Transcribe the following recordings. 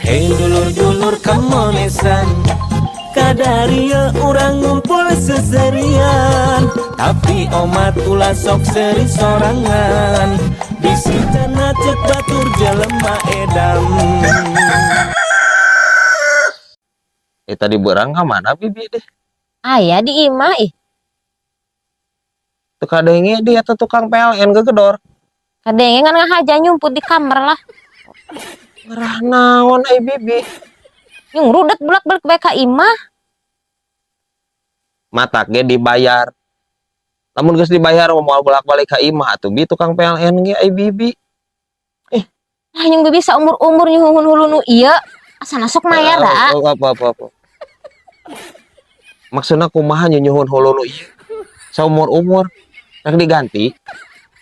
Hei dulur-dulur kamonesan, kadaria urang ngumpul seserian, tapi omat ulah sok seri sorangan. Bisitana cek batur jelema edam. Tadi berang mana bibi deh? Ayah di imah ih. Tuh kadenge dia tuh tukang PLN gegedor. Kadenge kan ngahaja nyumput di kamar lah. Ngerah naon bibi. Yang rudet bolak-balik bae ka imah. Matak ge dibayar. Lamun geus dibayar mau bolak-balik ka imah atuh bi tukang PLN ge bibi. Lah yang bibi saumur-umur nyuhun hulu nu ieu. Asana sok mayar da. Apa. Maksudna kumaha nyuhun hulu nu ieu? Saumur-umur rek diganti.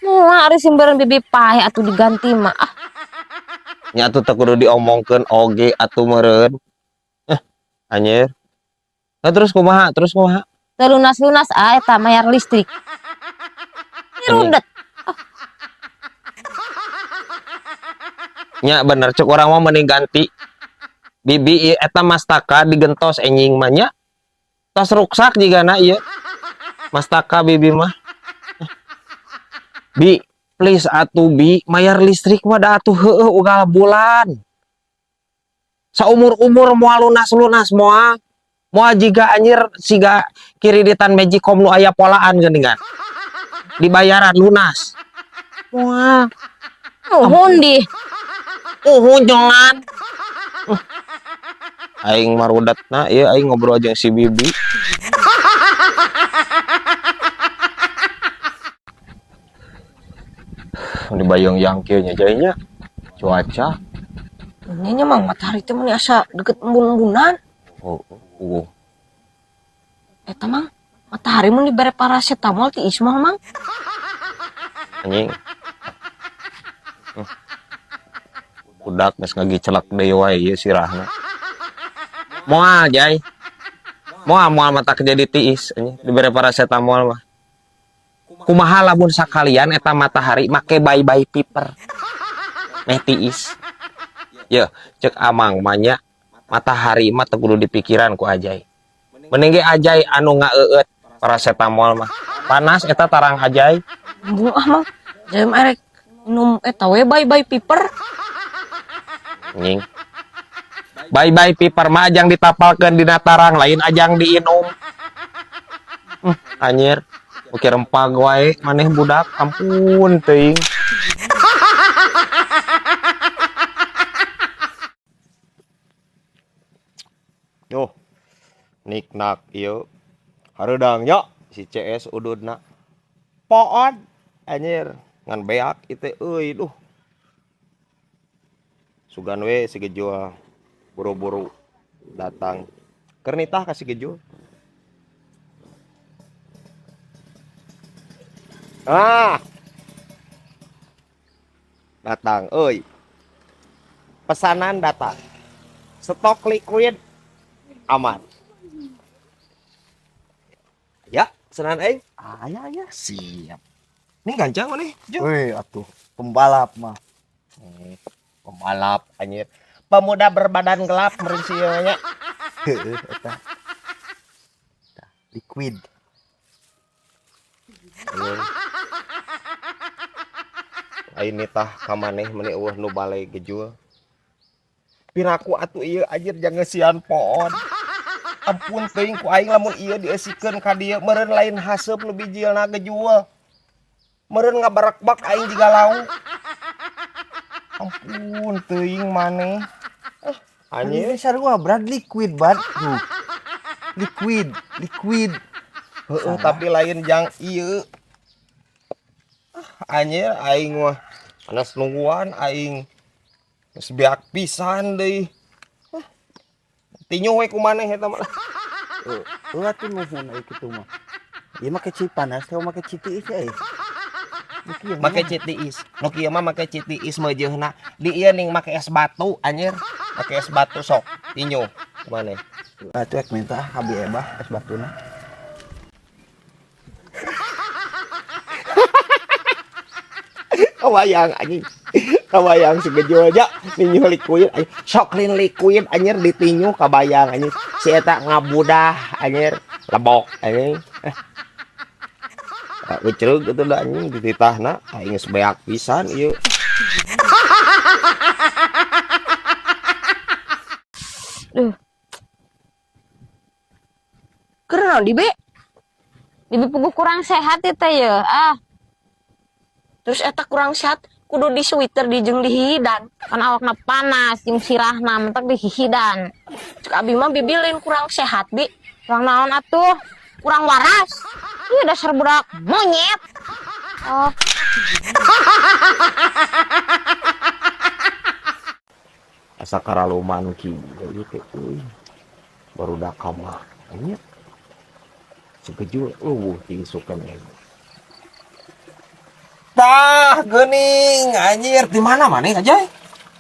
Moal ari simbaran bibi pae atuh diganti mah. Nya atuh teu kudu diomongkeun oge atuh meureun. Anjir. Nah, terus kumaha? Teu lunas-lunas eta mayar listrik. Ini rudet. Nya bener cek orang mah mending ganti. Bibi eta mastaka digentos enjing mah nya. Tas ruksak jigana ieu. Mastaka bibi mah. Bi, please atuh bi, mayar listrik mah da atuh heueuh unggal bulan. Saumur-umur moal lunas-lunas moal. Moal jiga anjir siga kiriditan Magicom nu aya polaan geuningan. Dibayaran lunas. Moal. Nuhun di. Jangan. Aing marudatna ieu aing ngobrol jeung si bibi. Dibayang yang kieu nya jainya cuaca. Ini mang matahari teh mun asa deket embun-embunan. Eta mang matahari mun dibere paracetamol ti Ismah mang. Anjing. Budak geus ngagicelek deui wae ieu sirahna. Moal jai. Moal mata jadi tiis anjing dibere paracetamol mah. Kumaha lamun sakalian eta matahari make bye-bye piper. Meh tiis. Ye, cek amang manya matahari mah teu kudu dipikiran ku Ajay. Mending ge Ajay anu ngaeueut paracetamol mah. Panas eta tarang Ajay. Bu mang. Jem erek minum eta we bye-bye piper. Nying. Bye-bye piper mah ajang ditapalkeun dina tarang lain ajang diinum. Anjir. Oke rempag wae maneh budak ampun teuing. Yo. Niknak ieu. Hareudang nya si CS ududna. Poon anjir ngan beak itu euy duh. Sugan we si Gejo buru-buru datang. Keur nitah ka si Gejo. Datang, euy. Pesanan datang. Stok liquid aman. Ya, pesanan aing. Ya, siap. Ini gancang nih, Jo. Wih, atuh pembalap mah. Pembalap anjir. Pemuda berbadan gelap meureun si ieu nya. Heeh, eta. Liquid. Aing nitah ka maneh meuni eueuh nu bale Gejo. Piraku atuh ieu anjir jangan sian poon. Ampun teuing ku aing lamun ieu dieusikeun ka dieu meureun lain haseup nu bijilna Gejo. Meureun ngabarekbak aing jiga lauk. Ampun teuing maneh. Anjir sarua brad liquid bad. Liquid. Heeh, tapi lain jang ieu. Anjir aing mah panas nungguan aing geus beak pisan deui. Tinyu we ku maneh eta mah. Atuh nuhun aya kitu mah. Ieu make cipanas teh make citiis euy. Make citiis. Nu kieu mah make citiis meujeuhna. Di ieu ning make es batu anjir. Make es batu sok. Tinyu maneh. Atuh ek minta abi ebah es batuna. Kabayang anjing. Kabayang si Gejol aja ninyu likuid anjing. Sok lin likuid anjir ditinyu kabayang anjing. Si eta ngabudah anjir lebok anjing. Wicreug gitu dah anjing dititahna aing geus beak pisan ieu. Keren di be. Di puguh kurang sehat itu ya. Terus eta kurang sehat kudu di sweater di jeung dihidan. Kan awakna panas jeung sirahna mentek dihidan. Cek abi mah bibilin kurang sehat bi. Kurang naon atuh? Kurang waras. Ieu dasar budak monyet. Oh. Asa karaluman kieu gitu euy. Barudak kamar anjir. Segejul tingsukan ini. Tah geuning anjir di mana maneh aja?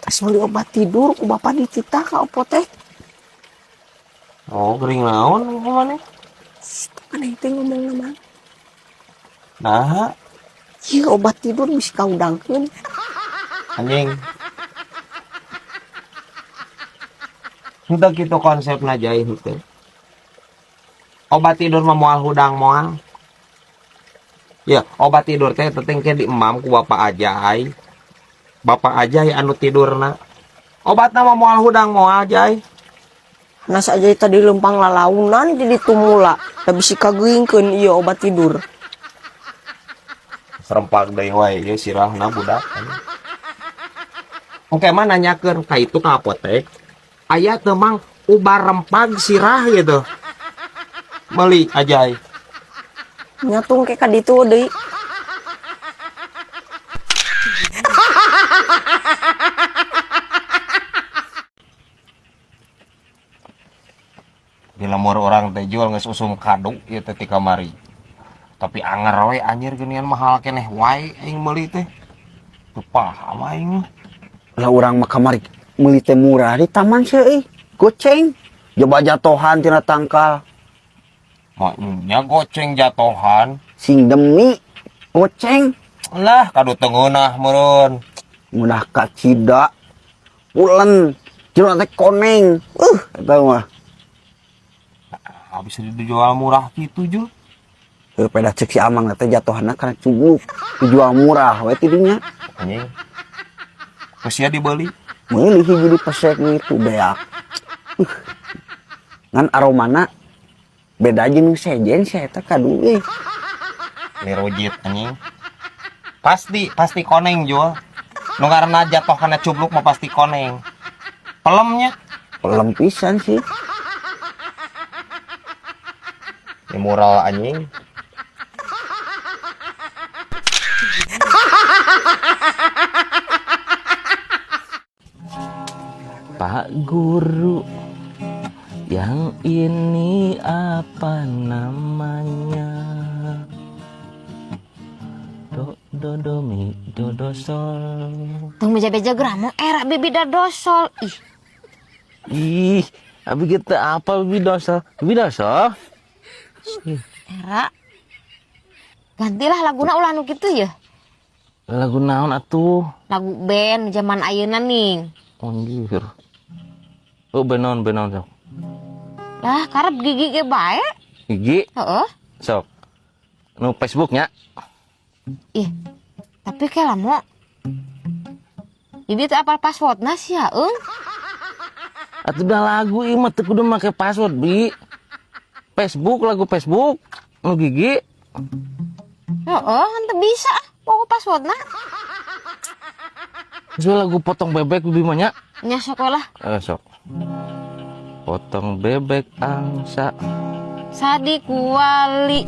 Tas beli obat tidur ku bapak dititah ka apotek. Oh, gering naon maneh? Aneh teh ngomong nama. Nah, Ieu obat tidur bisa kaudangkeun. anjing. Henteu kitu konsepna jai henteu. Obat tidur mah moal hudang moal. Ya, obat tidur teh penting ke diemam ku bapak ajai. Bapak ajai anu tidurna. Obatna mah moal hudang moal jai. Nas aja tadi lempang lalaunan jadi tumula tapi si kageungkeun ieu obat tidur. Serempak deui wae ieu sirahna budak. Oke mah nanyakeun ka itu ka apotek. Aya teu mang ubar rempag sirah gitu. Meuli ajai. Nyatung ke ka ditu deui. Bila mur orang teh jual geus usum kado ieu teh ti kamari. Tapi anger we anjir geunian mahal keneh wae aing meuli teh. Teu paham aing mah. Lah urang mah kamari meuli teh murah di taman seuy. Goceng. Coba jatohan tina tangkal. Maknya goceng jatohan. Sing demi goceng. Lah kadu teu ngeunah meureun. Ngunah ka cida. Pulen. Jero teh koneng. Eta mah. Habis dijual murah gitu Jul. Peda cek si Amang teh jatohanna kana cukup. Dijual murah we ti dinya. Anjing. Geus sia dibeli. Meuli hiji dipesek gitu beak. Ngan aromana beda jeung sejen si eta kadu euy. Lirujit anjing. Pasti koneng Jul. Nu ngaranna jatoh kana cubluk mah pasti koneng. Pelemnya. Pelem pisan sih. Ini mural anjing. Pak Guru, yang ini apa namanya? Do mi do sol. Tong beja-beja gramo era bibi dadosol. Ih, abi kita apa bibi dosol? Bibi dosol? Era. Gantilah laguna ulah nu kitu ya. Lagu naon atuh? Lagu band zaman ayeuna ning. Anjir. Oh benon sok. Lah karep gigi ge bae. Gigi Heeh. sok. Nu Facebooknya. Ih. Tapi ke lamo. Bibi teh apal passwordna sih ya, Atuh udah lagu ieu mah teu kudu make password, Bi. Facebook, lagu Facebook, nu gigi. Heeh, henteu bisa pokok passwordna. Geus lagu potong bebek Bibi mah nya. Nya sok we lah. Sok. Potong bebek angsa. Sadi kuali.